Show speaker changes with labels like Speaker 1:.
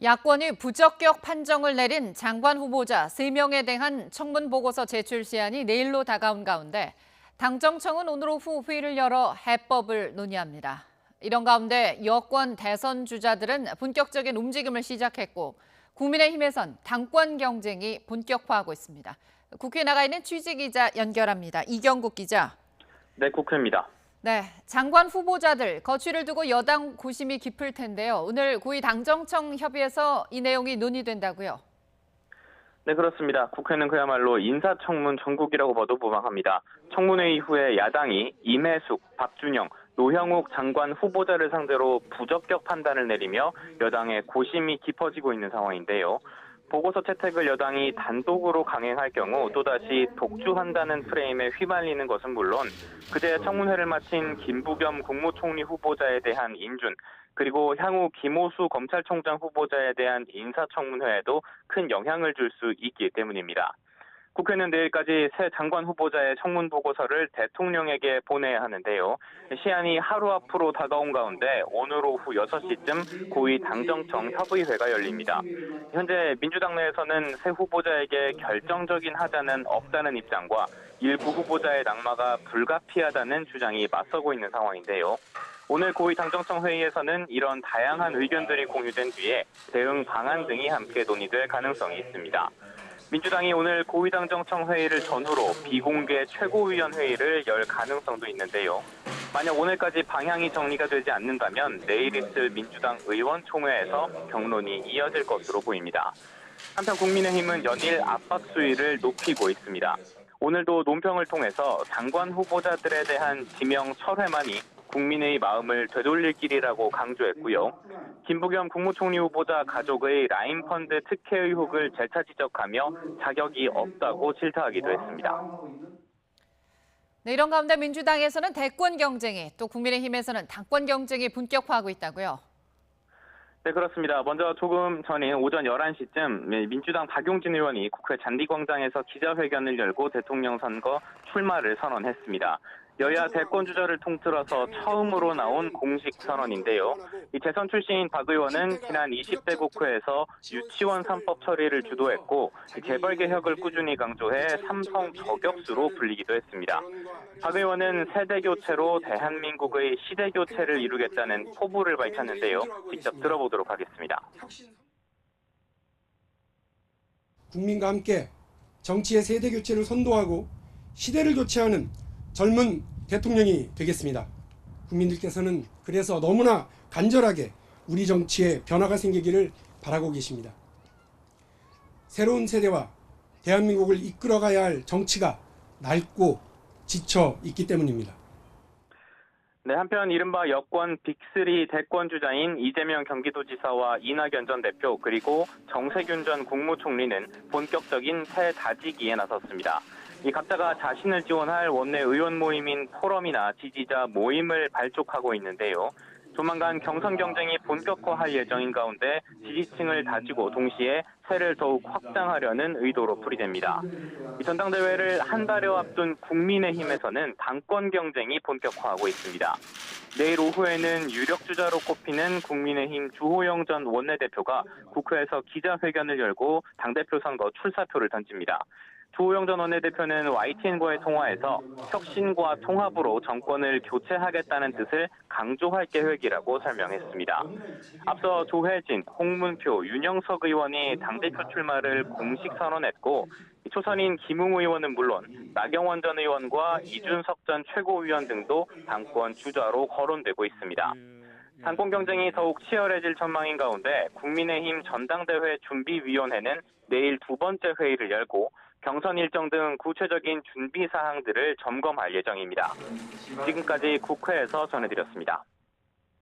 Speaker 1: 야권이 부적격 판정을 내린 장관 후보자 3명에 대한 청문 보고서 제출 시한이 내일로 다가온 가운데 당정청은 오늘 오후 회의를 열어 해법을 논의합니다. 이런 가운데 여권 대선 주자들은 본격적인 움직임을 시작했고 국민의힘에선 당권 경쟁이 본격화하고 있습니다. 국회에 나가 있는 취재기자 연결합니다. 이경국 기자.
Speaker 2: 네, 국회입니다.
Speaker 1: 네, 장관 후보자들 거취를 두고 여당 고심이 깊을 텐데요. 오늘 고위 당정청 협의에서 이 내용이 논의된다고요?
Speaker 2: 네, 그렇습니다. 국회는 그야말로 인사청문 전국이라고 봐도 무방합니다. 청문회 이후에 야당이 임혜숙, 박준영, 노형욱 장관 후보자를 상대로 부적격 판단을 내리며 여당의 고심이 깊어지고 있는 상황인데요. 보고서 채택을 여당이 단독으로 강행할 경우 또다시 독주한다는 프레임에 휘말리는 것은 물론 그제 청문회를 마친 김부겸 국무총리 후보자에 대한 인준, 그리고 향후 김오수 검찰총장 후보자에 대한 인사청문회에도 큰 영향을 줄 수 있기 때문입니다. 국회는 내일까지 새 장관 후보자의 청문 보고서를 대통령에게 보내야 하는데요. 시한이 하루 앞으로 다가온 가운데 오늘 오후 6시쯤 고위 당정청 협의회가 열립니다. 현재 민주당 내에서는 새 후보자에게 결정적인 하자는 없다는 입장과 일부 후보자의 낙마가 불가피하다는 주장이 맞서고 있는 상황인데요. 오늘 고위 당정청 회의에서는 이런 다양한 의견들이 공유된 뒤에 대응 방안 등이 함께 논의될 가능성이 있습니다. 민주당이 오늘 고위 당정청 회의를 전후로 비공개 최고위원 회의를 열 가능성도 있는데요. 만약 오늘까지 방향이 정리가 되지 않는다면 내일 있을 민주당 의원총회에서 경론이 이어질 것으로 보입니다. 한편 국민의힘은 연일 압박 수위를 높이고 있습니다. 오늘도 논평을 통해서 장관 후보자들에 대한 지명 철회만이 국민의 마음을 되돌릴 길이라고 강조했고요. 김부겸 국무총리 후보자 가족의 라인펀드 특혜 의혹을 재차 지적하며 자격이 없다고 질타하기도 했습니다.
Speaker 1: 네, 이런 가운데 민주당에서는 대권 경쟁이, 또 국민의힘에서는 당권 경쟁이 본격화하고 있다고요?
Speaker 2: 네, 그렇습니다. 먼저 조금 전인 오전 11시쯤 민주당 박용진 의원이 국회 잔디광장에서 기자회견을 열고 대통령 선거 출마를 선언했습니다. 여야 대권 주자를 통틀어서 처음으로 나온 공식 선언인데요. 이 재선 출신인 박 의원은 지난 20대 국회에서 유치원 3법 처리를 주도했고 재벌 개혁을 꾸준히 강조해 삼성 저격수로 불리기도 했습니다. 박 의원은 세대 교체로 대한민국의 시대 교체를 이루겠다는 포부를 밝혔는데요. 직접 들어보도록 하겠습니다.
Speaker 3: 국민과 함께 정치의 세대 교체를 선도하고 시대를 교체하는 젊은 대통령이 되겠습니다. 국민들께서는 그래서 너무나 간절하게 우리 정치에 변화가 생기기를 바라고 계십니다. 새로운 세대와 대한민국을 이끌어가야 할 정치가 낡고 지쳐 있기 때문입니다.
Speaker 2: 네, 한편 이른바 여권 빅3 대권 주자인 이재명 경기도지사와 이낙연 전 대표 그리고 정세균 전 국무총리는 본격적인 새 다지기에 나섰습니다. 이 각자가 자신을 지원할 원내 의원 모임인 포럼이나 지지자 모임을 발족하고 있는데요. 조만간 경선 경쟁이 본격화할 예정인 가운데 지지층을 다지고 동시에 세를 더욱 확장하려는 의도로 풀이됩니다. 이 전당대회를 한 달여 앞둔 국민의힘에서는 당권 경쟁이 본격화하고 있습니다. 내일 오후에는 유력 주자로 꼽히는 국민의힘 주호영 전 원내대표가 국회에서 기자회견을 열고 당대표 선거 출사표를 던집니다. 주호영 전 원내대표는 YTN과의 통화에서 혁신과 통합으로 정권을 교체하겠다는 뜻을 강조할 계획이라고 설명했습니다. 앞서 조혜진, 홍문표, 윤영석 의원이 당대표 출마를 공식 선언했고 초선인 김웅 의원은 물론 나경원 전 의원과 이준석 전 최고위원 등도 당권 주자로 거론되고 있습니다. 당권 경쟁이 더욱 치열해질 전망인 가운데 국민의힘 전당대회 준비위원회는 내일 두 번째 회의를 열고 경선 일정 등 구체적인 준비 사항들을 점검할 예정입니다. 지금까지 국회에서 전해드렸습니다.